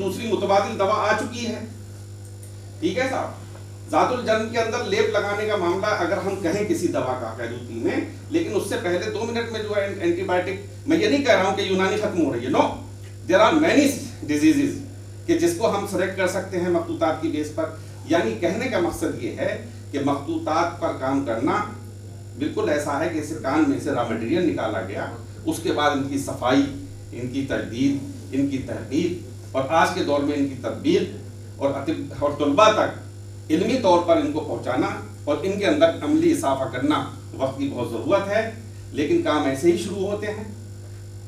دوسری متبادل دوا آ چکی ہے. ٹھیک ہے صاحب. ذات الجرم کے اندر لیپ لگانے کا معاملہ اگر ہم کہیں کسی دوا کا قیدوتی میں, لیکن اس سے پہلے 2 منٹ میں جو ہے اینٹی بایوٹک, میں یہ نہیں کہہ رہا ہوں کہ یونانی ختم ہو رہی ہے, نو, دیر آر مینی ڈیزیزز کہ جس کو ہم سلیکٹ کر سکتے ہیں مخطوطات کی بیس پر. یعنی کہنے کا مقصد یہ ہے کہ مخطوطات پر کام کرنا بالکل ایسا ہے کہ اسے کان میں سے را مٹیریل نکالا گیا, اس کے بعد ان کی صفائی, ان کی تجدید, ان کی تحقیق اور آج کے دور میں ان کی تطبیق اور طلباء تک علمی طور پر ان کو پہنچانا اور ان کے اندر عملی اضافہ کرنا وقت کی بہت ضرورت ہے. لیکن کام ایسے ہی شروع ہوتے ہیں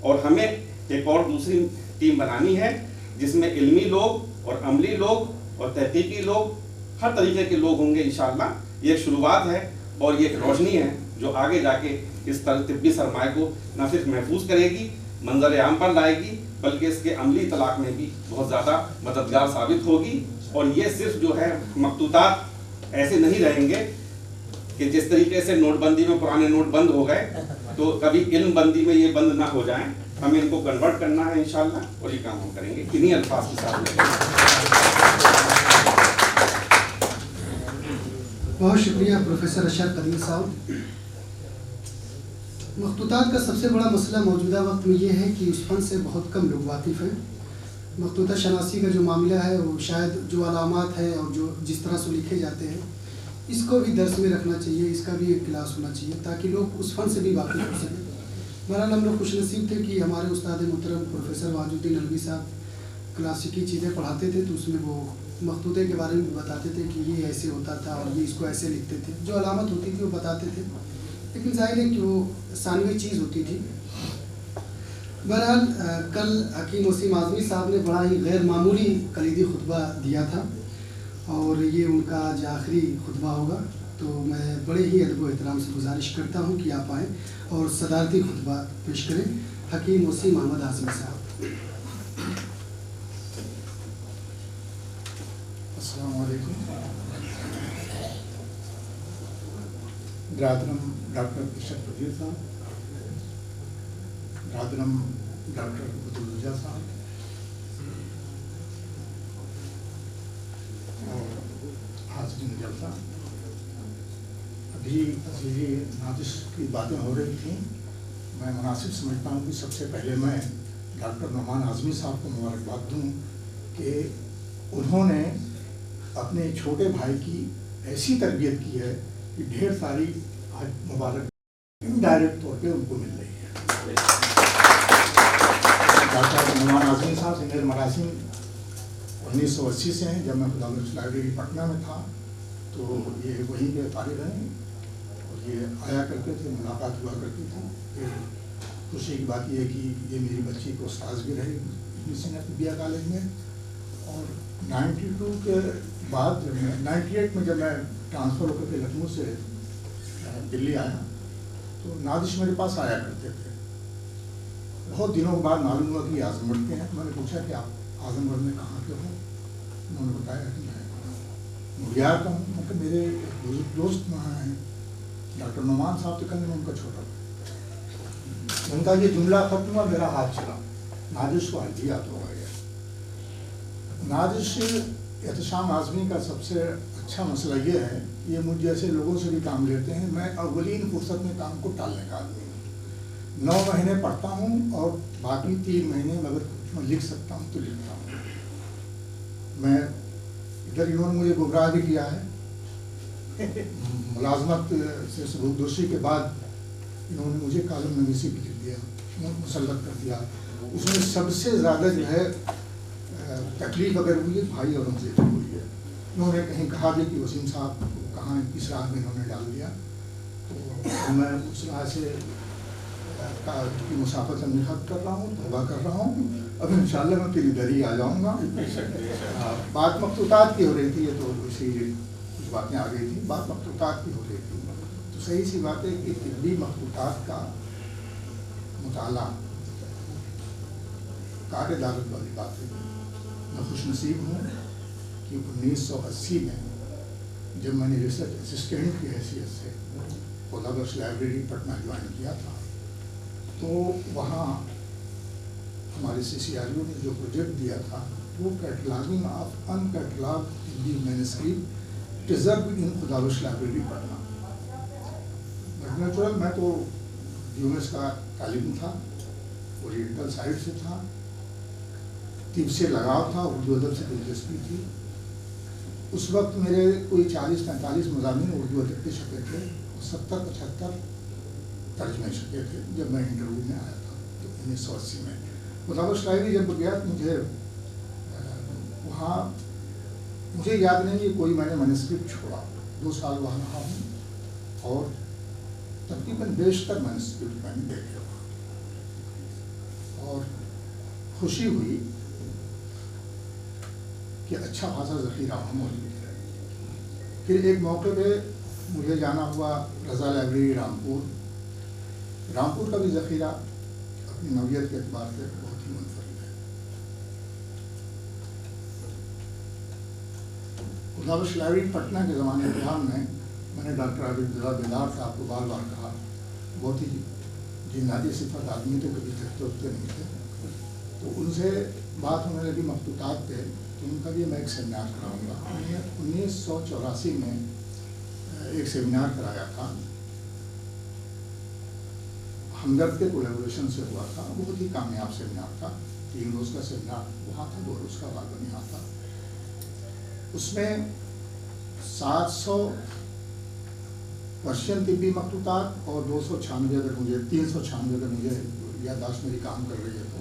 اور ہمیں ایک اور دوسری ٹیم بنانی ہے جس میں علمی لوگ اور عملی لوگ اور تحقیقی لوگ, ہر طریقے کے لوگ ہوں گے انشاءاللہ. یہ ایک شروعات ہے اور یہ ایک روشنی ہے جو آگے جا کے اس طبی سرمایہ کو نہ صرف محفوظ کرے گی, منظر عام پر لائے گی, بلکہ اس کے عملی اطلاق میں بھی بہت زیادہ مددگار ثابت ہوگی. اور یہ صرف جو ہے مخطوطات ایسے نہیں رہیں گے کہ جس طریقے سے نوٹ بندی میں پرانے نوٹ بند ہو گئے تو کبھی علم بندی میں یہ بند نہ ہو جائیں. ہمیں ان کو کنورٹ کرنا ہے انشاءاللہ, اور یہ کام ہم کریں گے کنہیں الفاظ کے ساتھ. بہت شکریہ پروفیسر اشرف قدیر صاحب. مخطوطات کا سب سے بڑا مسئلہ موجودہ وقت میں یہ ہے کہ اس فن سے بہت کم لوگ واقف ہیں. مخطوطہ شناسی کا جو معاملہ ہے وہ شاید جو علامات ہے اور جو جس طرح سے لکھے جاتے ہیں اس کو بھی درس میں رکھنا چاہیے, اس کا بھی ایک کلاس ہونا چاہیے تاکہ لوگ اس فن سے بھی واقف ہو سکیں. بہرحال ہم لوگ خوش نصیب تھے کہ ہمارے استاد محترم پروفیسر واجد الدین علوی صاحب کلاسیکی چیزیں پڑھاتے تھے, تو اس میں وہ مخطوطے کے بارے میں بتاتے تھے کہ یہ ایسے ہوتا تھا اور یہ اس کو ایسے لکھتے تھے, جو علامت ہوتی تھی وہ بتاتے تھے, لیکن ظاہر ہے کہ وہ ثانوی چیز ہوتی تھی. بہرحال کل حکیم وسیم اعظمی صاحب نے بڑا ہی غیر معمولی کلیدی خطبہ دیا تھا اور یہ ان کا آج آخری خطبہ ہوگا, تو میں بڑے ہی ادب و احترام سے گزارش کرتا ہوں کہ آپ آئیں اور صدارتی خطبہ پیش کریں. حکیم وسیم احمد اعظمی صاحب. السلام علیکم. برادرم ڈاکٹر اشرف قدیر صاحب, برادرم ڈاکٹر عبدالرجا صاحب اور حاضرین جلسہ. ابھی عزیزی نازش کی باتیں ہو رہی تھیں, میں مناسب سمجھتا ہوں کہ سب سے پہلے میں ڈاکٹر نعمان اعظمی صاحب کو مبارکباد دوں کہ انہوں نے اپنے چھوٹے بھائی کی ایسی تربیت کی ہے کہ ڈھیر ساری آج مبارک انڈائریکٹ طور پہ ان کو مل رہی ہے. ڈاکٹر نعمان اعظمی صاحب سینئر مراسم 1980 سے ہیں. جب میں خدا بخش لائبریری پٹنہ میں تھا تو یہ وہیں کے طالب ہیں اور یہ آیا کرتے تھے, ملاقات ہوا کرتی تھی. پھر خوشی کی بات یہ ہے کہ یہ میری بچی کو استاذ بھی رہے سینئر طبیہ کالج میں. اور 92 کے بعد جب میں 98 میں جب میں ٹرانسفر ہو کر کے لکھنؤ سے دلی آیا تو نازش میرے پاس آیا کرتے تھے. بہت دنوں کے بعد معلوم ہوا کہ اعظم گڑھ کے ہیں. میں نے پوچھا کہ آپ اعظم گڑھ میں کہاں کے ہو؟ انہوں نے بتایا کہ میں مغیار کا ہوں. میں کہ میرے بزرگ دوست وہاں ہیں ڈاکٹر نعمان صاحب, تو کہنے میں ان کا چھوٹا بھائی. ان کا یہ جملہ ختم ہوا, میرا ہاتھ چلا, نازش کو حج یاد ہو گیا. نازش احتشام اعظمی کا سب سے اچھا مسئلہ یہ ہے کہ یہ مجھ جیسے لوگوں سے بھی کام لیتے ہیں. میں اولین فرصت میں کام کو ٹالنے کا آدمی ہوں. 9 مہینے پڑھتا ہوں اور باقی 3 مہینے میں اگر کچھ میں لکھ سکتا ہوں تو لکھتا ہوں. میں ادھر انہوں نے مجھے گمراہ بھی کیا ہے. ملازمت سے ثبوت دوشی کے بعد انہوں نے مجھے کالم نویسی بھی لکھ دیا, مسلط کر دیا. اس میں سب سے زیادہ جو ہے تکلیف اگر ہوئی ہے بھائی اورنگزیب کو ہوئی ہے. انہوں نے کہیں کہا بھی کہ وسیم صاحب کو کہاں کس راہ میں انہوں نے ڈال دیا. تو میں اس راہ سے کی مسافت سے خط کر رہا ہوں, توبہ کر رہا ہوں. اب انشاءاللہ میں پھر ادھر ہی آ جاؤں گا. بات مخطوطات کی ہو رہی تھی, یہ تو اسی کچھ باتیں آ گئی تھیں. بات مخطوطات کی ہو رہی تھی تو صحیح سی بات ہے کہ طبی مخطوطات کا مطالعہ کار عدالت والی بات ہے. میں خوش نصیب ہوں کہ 1980 میں جب میں نے ریسرچ اسسٹنٹ کی حیثیت سے خدا بخش لائبریری پٹنہ جوائن کیا تھا تو وہاں ہمارے CCRU نے جو پروجیکٹ دیا تھا وہ cataloguing of in catalogue Hindi manuscript preserved in Khudabakhsh library Patna. Natural میں تو یونس کا طالب تھا, اوریئنٹل سائڈ سے تھا, طب سے لگاؤ تھا, اردو ادب سے دلچسپی تھی. اس وقت میرے کوئی 40-45 مضامین اردو ادب کے چھپے تھے, 70-75 ترجمے چھپے تھے جب میں انٹرویو میں آیا تھا 1980 میں. خداوش لائبریری جب گیا مجھے وہاں مجھے یاد نہیں کہ کوئی میں نے مینuscript چھوڑا. 2 سال وہاں رہا ہوں اور تقریباً بیشتر مینuscript میں نے دیکھے اور خوشی ہوئی کہ اچھا خاصا ذخیرہ وہاں موجود ہے. پھر ایک موقع پہ مجھے جانا ہوا رضا لائبریری رامپور کا بھی ذخیرہ اپنی نوعیت کے اعتبار سے بہت ہی منفرد ہے. خداوش لائبریری پٹنہ کے زمانے قیام میں نے ڈاکٹر عابداللہ بیدار صاحب کو بار بار کہا, بہت ہی جناتی صفت آدمی تو کبھی تھکتے اٹھتے نہیں تھے, تو ان سے بات ہونے لگی مخطوطات پہ, تو ان کا بھی میں ایک سیمینار کراؤں گا. 1984 میں ایک سیمینار کرایا تھا, ہمدرد کے کولیبوریشن سے ہوا تھا, بہت ہی کامیاب سیمینار تھا. 3 روز کا سیمینار وہاں تھا, 2 روز کا غالباً یہاں تھا. اس میں 700 پرشین طبی مخطوطات اور 296 اگر مجھے 396 اگر مجھے یادداشت میری کام کر رہی ہے تو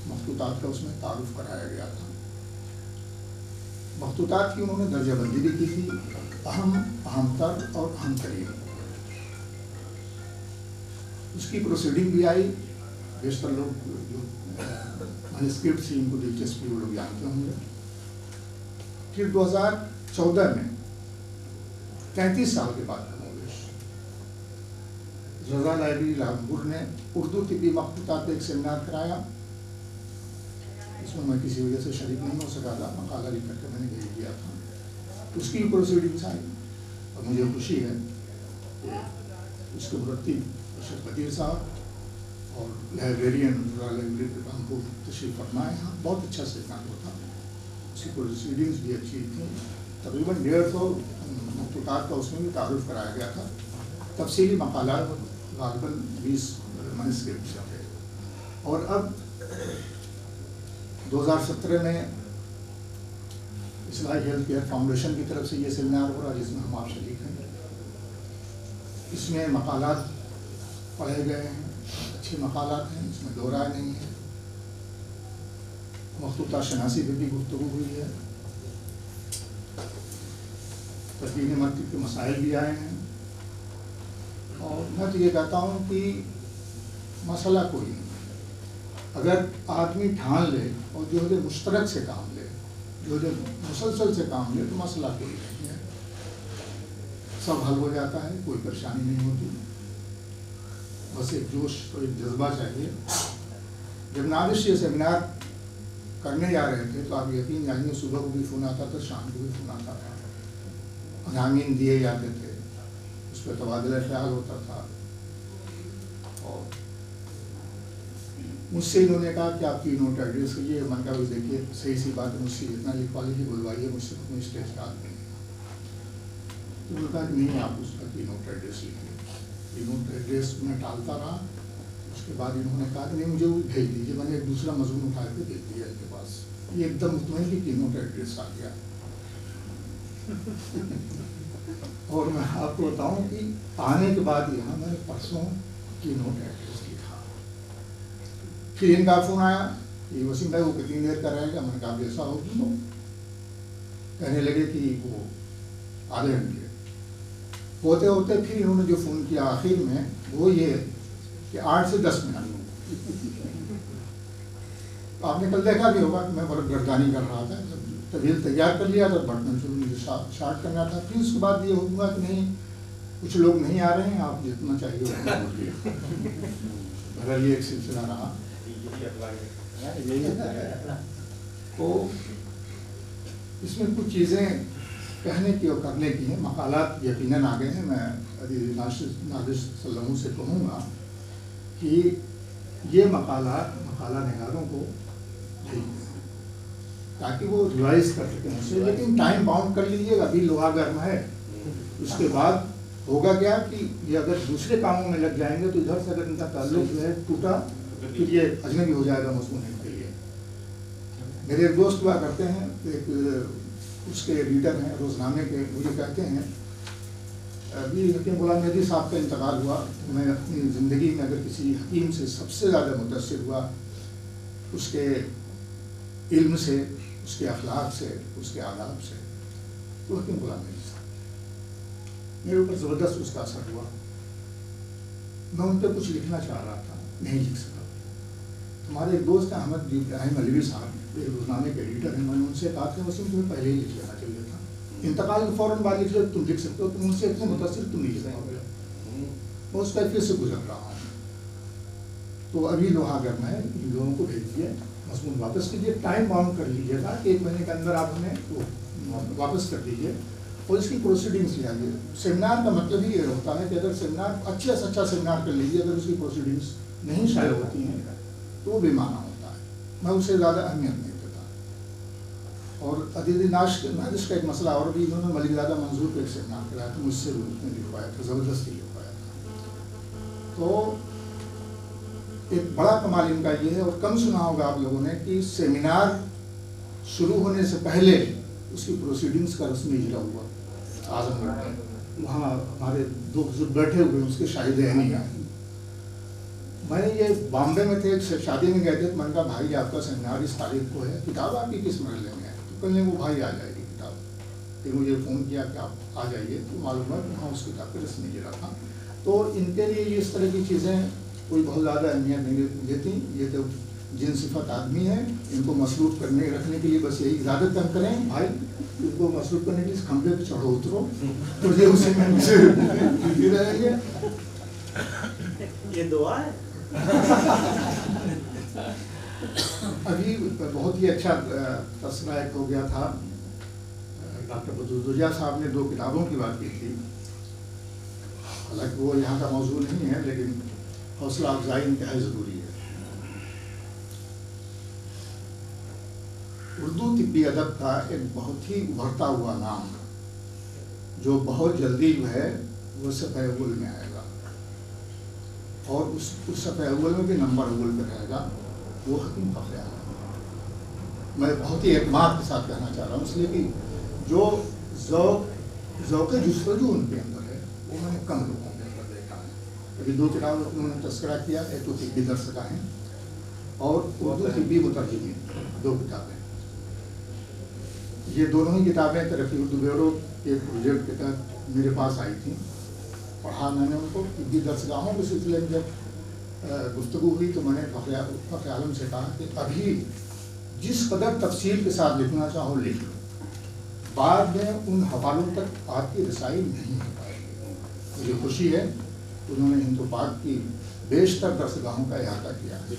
مخطوطات کا اس میں تعارف کرایا گیا تھا. مخطوطات کی انہوں نے درجہ بندی بھی کی تھی, اہم, اہم تر اور اہم ترین. اس کی پروسیڈنگ بھی آئی. بیشتر لوگ جو مینuscript سے ان کو دلچسپی وہ لوگ جانتے ہوں گے. پھر 2014 میں 33 سال کے بعد رضا لائبریری رامپور نے اردو طبی مخطوطات پہ ایک سیمینار کرایا. اس میں کسی وجہ سے شریک نہیں ہو سکا تھا, مقالہ لکھ کر کے میں نے بھیج دیا تھا. اس کی پروسیڈنگس آئی اور مجھے خوشی ہے کہ اس کے مرتب ارشد قدیر صاحب اور لائبریرین رضا لائبریری رامپور تشریف فرما ہے. یہاں بہت اچھا سیمینار ہوتا, اس کی پروسیڈنگس بھی اچھی تھیں. تقریباً 150 مخطوطات کا اس میں بھی تعارف کرایا گیا تھا. تفصیلی مقالات غالباً 20 مینuscript تھے. اور اب 2017 میں اصلاحی ہیلتھ کیئر فاؤنڈیشن کی طرف سے یہ سیمینار ہو رہا جس میں ہم آپ شریک ہیں. اس میں مقالات پڑھے گئے ہیں, اچھے مقالات ہیں, اس میں دو رائے نہیں ہے. مخطوطہ شناسی پہ بھی گفتگو ہوئی ہے, تدوین مرتب کے مسائل بھی آئے ہیں. اور میں تو یہ کہتا ہوں کہ مسئلہ کوئی نہیں, اگر آدمی ٹھان لے اور جو ہے مشترک سے کام لے, جو ہے مسلسل سے کام لے, تو مسئلہ کوئی نہیں ہے, سب حل ہو جاتا ہے, کوئی پریشانی نہیں ہوتی. بس ایک جوش اور ایک جذبہ چاہیے. جب نادش یہ سیمینار کرنے جا رہے تھے تو آپ یقین جانیے صبح کو بھی فون آتا تھا, شام کو بھی فون آتا تھا, انعامین دیے جاتے تھے, اس پہ تبادلہ خیال ہوتا تھا. اور مجھ سے انہوں نے کہا کہ آپ کی نوٹ ایڈریس کیجیے. میں نے کہا دیکھیے صحیح سی بات ہے, مجھ سے اتنا لکھوا لیجیے, بلوائیے, مجھ سے کوئی اسٹیج کا آدمی نہیں. تو انہوں نے کہا کہ نہیں, آپ اس کا کی نوٹ ایڈریس لکھیے. کی نوٹ ایڈریس میں ٹالتا رہا. اس کے بعد انہوں نے کہا کہ نہیں مجھے وہ بھیج دیجیے. میں نے ایک دوسرا مضمون اٹھا کے بھیج دیا ان کے پاس. یہ ایک دم مطمئن کی نوٹ ایڈریس آ گیا. اور میں آپ کو بتاؤں کہ آنے کے بعد یہاں میں نے پرسوں کی نوٹ ایڈریس لکھا. پھر ان کا فون آیا کہ وسیم بھائی وہ کتنی دیر کا رہے گا. میں نے کہا ایسا ہو تو کہنے لگے کہ وہ آدھے گھنٹے ہوتے ہوتے. پھر انہوں نے جو فون کیا آخر میں وہ یہ کہ 8 سے 10 منٹ. آپ نے کل دیکھا بھی ہوگا کہ میں بڑا گردانی کر رہا تھا, طویل تیار کر لیا تھا, بڑھنا شروع مجھے شارٹ کرنا تھا. پھر اس کے بعد یہ ہوگا کہ نہیں کچھ لوگ نہیں آ رہے ہیں, آپ جتنا چاہیے اتنا بولیے. اگر یہ ایک سلسلہ رہا تو اس میں کچھ چیزیں کہنے کی اور کرنے کی ہیں. مقالات یقیناً آ گئے ہیں. میں عزیز نادش سلموں سے کہوں گا کہ یہ مقالات مقالہ نگاروں کو بھیج دیں. تاکہ وہ ریوائز کر سکیں اسے، لیکن ٹائم باؤنڈ کر لیجیے گا، ابھی لوہا گرم ہے، اس کے بعد ہوگا کیا کہ یہ اگر دوسرے کاموں میں لگ جائیں گے تو ادھر سے اگر ان کا تعلق جو ہے ٹوٹا پھر یہ اجنبی ہو جائے گا مضمون کے لیے۔ میرے ایک دوست ہوا کرتے ہیں، ایک اس کے ایڈیٹر ہیں روزنامے کے، مجھے کہتے ہیں ابھی حکیم غلام مہدی صاحب کا انتقال ہوا، میں اپنی زندگی میں اگر کسی حکیم سے سب سے زیادہ متاثر ہوا اس کے علم سے، اس کے اخلاق سے، اس کے آداب سے، تو حکیم غلام مہدی صاحب، میرے اوپر زبردست اس کا اثر ہوا۔ میں ان پہ کچھ لکھنا چاہ رہا تھا، نہیں لکھ سکا۔ ہمارے ایک دوست ہیں احمد ابراہیم علوی صاحب، ایک روزنامے کے ایڈیٹر ہیں، میں نے ان سے کہا کہ وسیم تمہیں پہلے ہی لکھ لینا چاہیے تھا، انتقال کے فوراً بعد لکھ لو، تم لکھ سکتے ہو، تم ان سے اتنے متاثر تم نہیں لکھ پاؤ گے۔ میں اس کیفیت سے گزر رہا ہوں، تو ابھی لوہا گرم ہے، ان لوگوں کو بھیج دیے، مضمون واپس کیجیے، ٹائم باؤنڈ کر لیجیے گا کہ 1 مہینے کے اندر آپ ہمیں واپس کر دیجیے اور اس کی پروسیڈنگس لے آئیے۔ سیمینار کا مطلب ہی یہ ہوتا ہے کہ اگر سیمینار اچھا سے اچھا سیمینار کر لیجیے، اگر اس کی پروسیڈنگس نہیں شائع ہوتی ہیں تو وہ بے معنی ہوتا ہے، میں اسے زیادہ اہمیت نہیں دیتا۔ اور عدیدی نازش کا ایک مسئلہ اور بھی، انہوں نے ملک زادہ منظور پہ ایک سیمینار کرایا تھا، مجھ سے لکھوایا تھا، زبردستی لکھوایا تھا۔ تو ایک بڑا کمال ان کا یہ ہے، اور کم سنا ہوگا آپ لوگوں نے، کہ سیمینار شروع ہونے سے پہلے اس کی پروسیڈنگس کا رسمی اجرا ہوا اعظم گڑھ میں، وہاں ہمارے 2 بزرگ بیٹھے ہوئے، اس کے شاہد عینی ہیں۔ میں یہ بامبے میں تھے، ایک شادی میں گئے تھے، تو میں نے کہا بھائی آپ کا سیمینار اس تاریخ کو ہے، کتاب آپ کی کس مرحلے میں ہے؟ تو کل وہ بھائی آ جائے گی کتاب، پھر مجھے فون کیا کہ آپ آ جائیے، تو معلوم ہے کہ وہاں اس کتاب کا رسمی اجرا تھا۔ تو ان کے لیے اس طرح کی چیزیں کوئی بہت زیادہ اہمیت نہیں دیتی، یہ تو جن صفت آدمی ہے، ان کو مصروف کرنے رکھنے کے لیے بس یہی اجازت کم کریں بھائی، ان کو مصروف کرنے کے لیے اس کھمبے پہ چڑھو اترو، مجھے اسی میں سے رہیں گے۔ یہ دعا ہے۔ ابھی بہت ہی اچھا تذکرہ ایک ہو گیا تھا، ڈاکٹر بدرالدجا صاحب نے 2 کتابوں کی بات کی تھی، حالانکہ وہ یہاں کا موضوع نہیں ہے، لیکن حوصلہ افزائی انتہائی ضروری ہے۔ اردو طبی ادب کا ایک بہت ہی ابھرتا ہوا نام جو بہت جلدی جو ہے وہ صفحہ اول میں آئے گا، اور اس صفحہ اول میں بھی نمبر اول پہ رہے گا، وہ حکیم فخر اعظم۔ میں بہت ہی اعتماد کے ساتھ کہنا چاہ رہا ہوں، اس لیے کہ جو ذوق جستجو ان کے اندر ہے وہ میں نے کم لوگوں کے اندر دیکھا ہے۔ ابھی 2 کتابیں انہوں نے تذکرہ کیا، ایک تو طبی درس کا ہے اور اردو طبی مترجمین، 2 کتابیں۔ یہ دونوں ہی کتابیں ترقی اردو بیورو کے پروجیکٹ کے تحت میرے پاس آئی تھیں، پڑھا میں نے ان کو۔ طبی درسگاہوں کے سلسلے میں جب گفتگو ہوئی تو میں نے فخر عالم سے کہا کہ ابھی جس قدر تفصیل کے ساتھ لکھنا چاہو لکھ لو، بعد میں ان حوالوں تک آپ کی رسائی نہیں ہو پائے گی۔ مجھے خوشی ہے انہوں نے ہند و پاک کی بیشتر درسگاہوں کا احاطہ کیا ہے،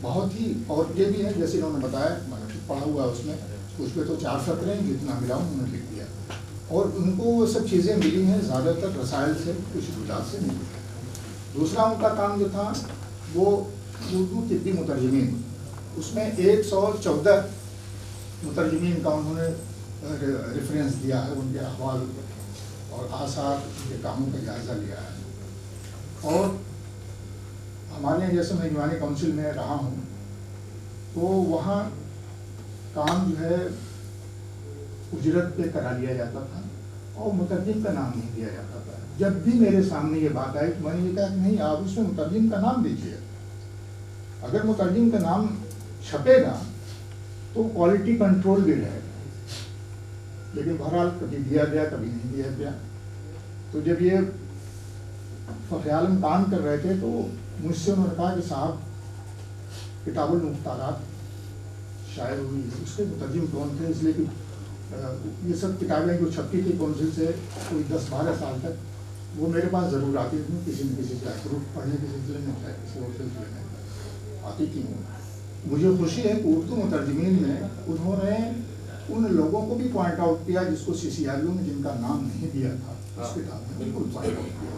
بہت ہی، اور یہ بھی ہے جیسے انہوں نے بتایا، میں نے پڑھا ہوا اس میں، اس پہ تو 4 فقرے ہیں، جتنا ملا انہوں نے لکھ دیا، اور ان کو وہ سب چیزیں ملی ہیں زیادہ تر رسائل سے، کچھ وجات سے نہیں۔ دوسرا ان کا کام جو تھا وہ اردو طبی مترجمین، اس میں 114 مترجمین کا انہوں نے ریفرنس دیا ہے، ان کے احوال اور آثار کے کاموں کا جائزہ لیا ہے۔ اور ہمارے جیسے میں دیوانی کونسل میں رہا ہوں تو وہاں کام جو ہے اجرت پہ کرا لیا جاتا تھا اور مترجم کا نام نہیں دیا جاتا تھا۔ جب بھی میرے سامنے یہ بات آئی تو میں نے یہ کہا کہ نہیں، آپ اس میں مترجم کا نام دیجیے، اگر مترجم کا نام چھپے گا تو کوالٹی کنٹرول بھی رہے گا، لیکن بہرحال کبھی دیا گیا کبھی نہیں دیا گیا۔ تو جب یہ فخر عالم کام کر رہے تھے تو مجھ سے انہوں نے کہا کہ صاحب کتاب المختارات شائع ہوئی، اس کے مترجم کون تھے؟ اس لیے کہ یہ سب کتابیں جو چھپی تھی کونسل سے کوئی 10-12 سال تک، وہ میرے پاس ضرور آتی تھی، کسی نہ کسی چاہے گروپ پڑھنے کے سلسلے میں چاہے کسی اور سلسلے میں آتی تھی۔ مجھے خوشی ہے کہ اردو مترجمین میں انہوں نے ان لوگوں کو بھی پوائنٹ آؤٹ کیا جس کو CCRU نے جن کا نام نہیں دیا تھا اس کتاب میں بالکل پوائنٹ آؤٹ کیا۔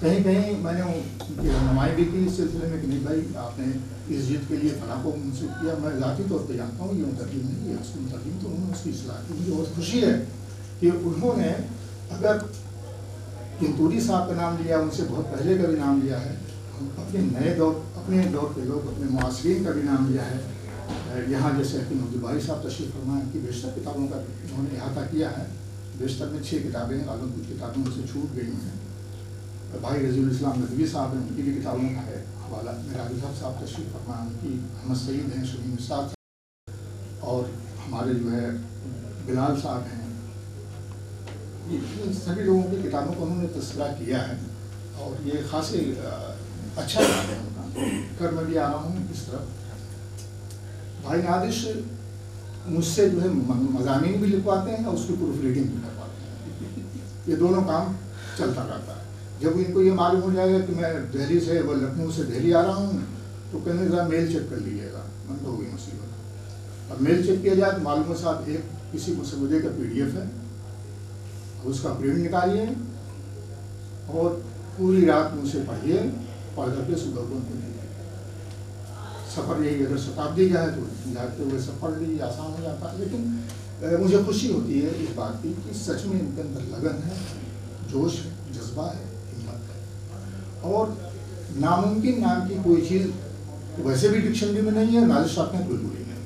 کہیں کہیں میں نے ان کی رہنمائی بھی کی اس سلسلے میں کہ نہیں بھائی آپ نے اس جیت کے لیے فلاں کو منسوخ کیا. میں ذاتی طور پہ جانتا ہوں یہ منتقل نہیں ہے, اس کی منتقل تو انہوں نے اس کی اصلاح کی. مجھے بہت خوشی ہے کہ انہوں نے اگر کنتوری صاحب کا نام لیا, ان سے بہت پہلے کا بھی نام لیا ہے, اپنے دور کے لوگ اپنے معاصرین کا بھی نام لیا ہے. یہاں جیسے حکیم عبدالباری صاحب تشریف فرما ان کی بیشتر کتابوں کا انہوں نے احاطہ کیا ہے. بیشتر میں 6 کتابیں غالباً کچھ کتابیں ان سے چھوٹ گئی ہیں. بھائی رضی الاسلام ندوی صاحب ہیں, ان کی بھی کتابوں کا ہے حوالہ. میرا الحق صاحب تشریف فرما, ان کی احمد سعید ہیں, شمیم استاد صاحب, اور ہمارے جو ہے بلال صاحب ہیں. سبھی لوگوں کی کتابوں کو انہوں نے تذکرہ کیا ہے اور یہ خاصی اچھا کام ہے ان کا. کر میں بھی آ رہا ہوں اس طرف. بھائی نادش مجھ سے جو ہے مضامین بھی لکھواتے ہیں اور اس کی پروف ریڈنگ بھی کرواتے ہیں. یہ دونوں کام چلتا رہتا ہے. جب ان کو یہ معلوم ہو جائے گا کہ میں دہلی سے وہ لکھنؤ سے دہلی آ رہا ہوں تو کہنے ذرا میل چیک کر لیجیے گا. من تو ہوگی مصیبت. اب میل چیک کیا جائے تو معلوم ہے صاحب ایک کسی مسودے کا PDF ہے, اس کا پرنٹ نکالیے اور پوری رات مجھ سے پڑھیے, پڑھ کر کے صبح کو ان کو. سفر یہی اگر شتابدی کا ہے تو جاتے ہوئے سفر بھی آسان ہو جاتا ہے. لیکن مجھے خوشی ہوتی ہے اس بات کی کہ سچ میں ان کے اندر لگن ہے, جوش ہے, جذبہ ہے, ہمت ہے. اور ناممکن نام کی کوئی چیز ویسے بھی ڈکشنری میں نہیں ہے, نازش صاحب میں بالکل ہی نہیں ہے.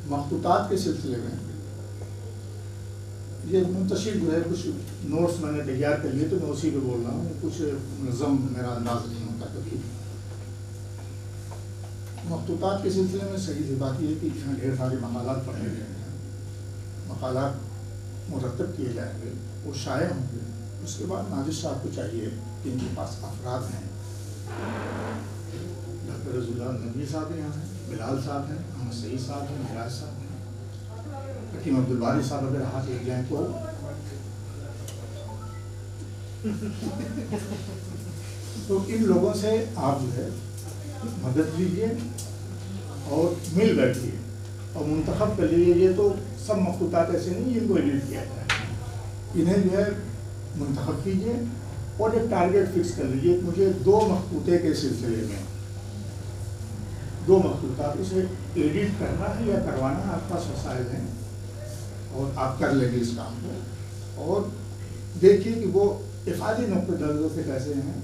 مخطوطات کے سلسلے میں یہ منتشر جو ہے کچھ نوٹس میں نے تیار کر لیے تو میں اسی پہ بول رہا ہوں. کچھ منظم میرا انداز نہیں ہوتا کبھی. مخطوطات کے سلسلے میں صحیح سی بات یہ ہے کہ یہاں ڈھیر سارے مقالات پڑھے گئے ہیں, مقالات مرتب کیے جائیں گے, وہ شائع ہوں گے. اس کے بعد نازش صاحب کو چاہیے کہ ان کے پاس افراد ہیں. ڈاکٹر رضی اللہ ندوی صاحب یہاں ہیں, بلال صاحب ہیں, احمد سعید صاحب ہیں, معراج صاحب ہیں, حکیم عبدالباری صاحب اگر ہاتھ لگ جائیں تو ان لوگوں سے آپ جو ہے مدد لیجیے اور مل بیٹھیے اور منتخب کر لیجیے. یہ تو سب مخطوطات ایسے نہیں جن کو ایڈٹ کیا جائے, انہیں جو ہے منتخب کیجیے اور ایک ٹارگیٹ فکس کر لیجیے. مجھے 2 مخطوطے کے سلسلے میں 2 مخطوطات اسے ایڈٹ کرنا ہے یا کروانا, آپ پاس وسائل ہیں اور آپ کر لیں گے اس کام کو. اور دیکھیے کہ وہ افادی نقطہ نظر سے کیسے ہیں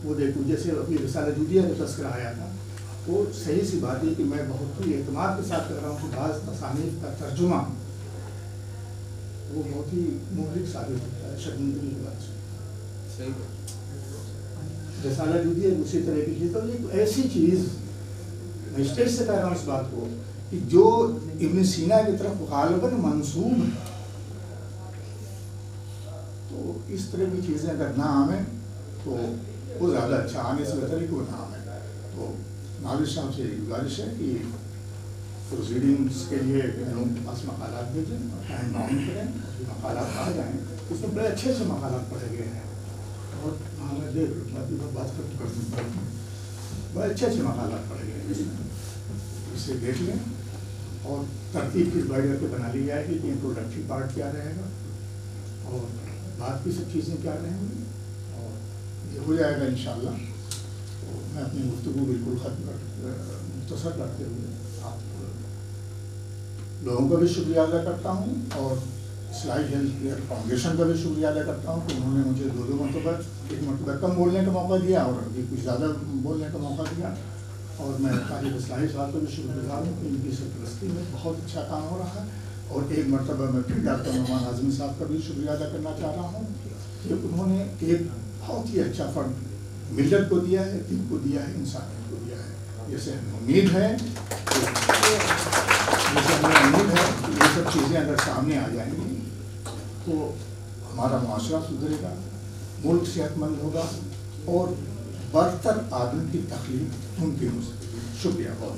وہ دیکھو. جیسے ابھی رسالہ جودیہ کا تذکرہ آیا تھا, وہ صحیح سی بات ہے کہ میں بہت ہی اعتماد کے ساتھ کر رہا ہوں کہ بعض تصانیف کا ترجمہ وہ بہت ہی مہلک ثابت ہوتا ہے شرمندگی کے بعد سے. رسالہ جودیہ اسی طرح کی چیز. تو یہ ایسی چیز میں اسٹیج سے کہہ رہا ہوں اس بات کو کہ جو ابن سینا کی طرف غالباً منسوب ہے, تو اس طرح کی چیزیں اگر نہ آئیں تو وہ زیادہ اچھا. آنے سے بہتر ہے کہ وہ نہ آئیں. تو نازش صاحب سے گزارش ہے کہ پروسیڈنگس کے لیے لوگوں کے پاس مقالات بھیجیں اور ٹائم باؤنڈ کریں. مقالات آ جائیں, اس میں بڑے اچھے مقالات پڑھے گئے ہیں اور ہمیں دیکھ بات بڑے اچھے مقالات پڑھے گئے ہیں. اسے دیکھ لیں اور ترتیب کس بڑے کے بنا لی جائے گی کہ انٹروڈکٹری پارٹ کیا رہے گا اور بعد کی سب چیزیں کیا رہیں گی, اور یہ ہو جائے گا انشاءاللہ. تو میں اپنی گفتگو بالکل مختصر کرتے ہوئے آپ لوگوں کا بھی شکریہ ادا کرتا ہوں اور اسلائی ہیلتھ کیئر فاؤنڈیشن کا بھی شکریہ ادا کرتا ہوں کہ انہوں نے مجھے 2 مرتبہ, ایک مرتبہ کم بولنے کا موقع دیا اور ابھی کچھ زیادہ بولنے کا موقع دیا. اور میں طالب اصلاحی صاحب کا بھی شکر گزار ہوں کہ ان کی سرپرستی میں بہت اچھا کام ہو رہا ہے. اور ایک مرتبہ میں پھر ڈاکٹر نعمان اعظمی صاحب کا بھی شکریہ ادا کرنا چاہ رہا ہوں کہ انہوں نے ایک بہت ہی اچھا فنڈ ملت کو دیا ہے, دین کو دیا ہے, انسانیت کو دیا ہے. جیسے ہمیں امید ہے کہ یہ سب چیزیں اگر سامنے آ جائیں گی تو ہمارا معاشرہ سدھرے گا, ملک صحت مند ہوگا اور برتر آدمی کی تخلیق ممکن ہو سکتی ہے. شکریہ بہت.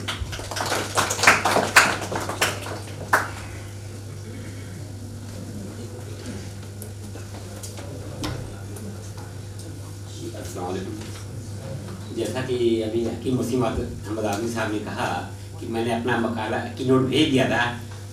السلام علیکم. جیسا کہ ابھی حکیم وسیم احمد اعظمی صاحب نے کہا کہ میں نے اپنا مقالہ کی نوٹ بھیج دیا تھا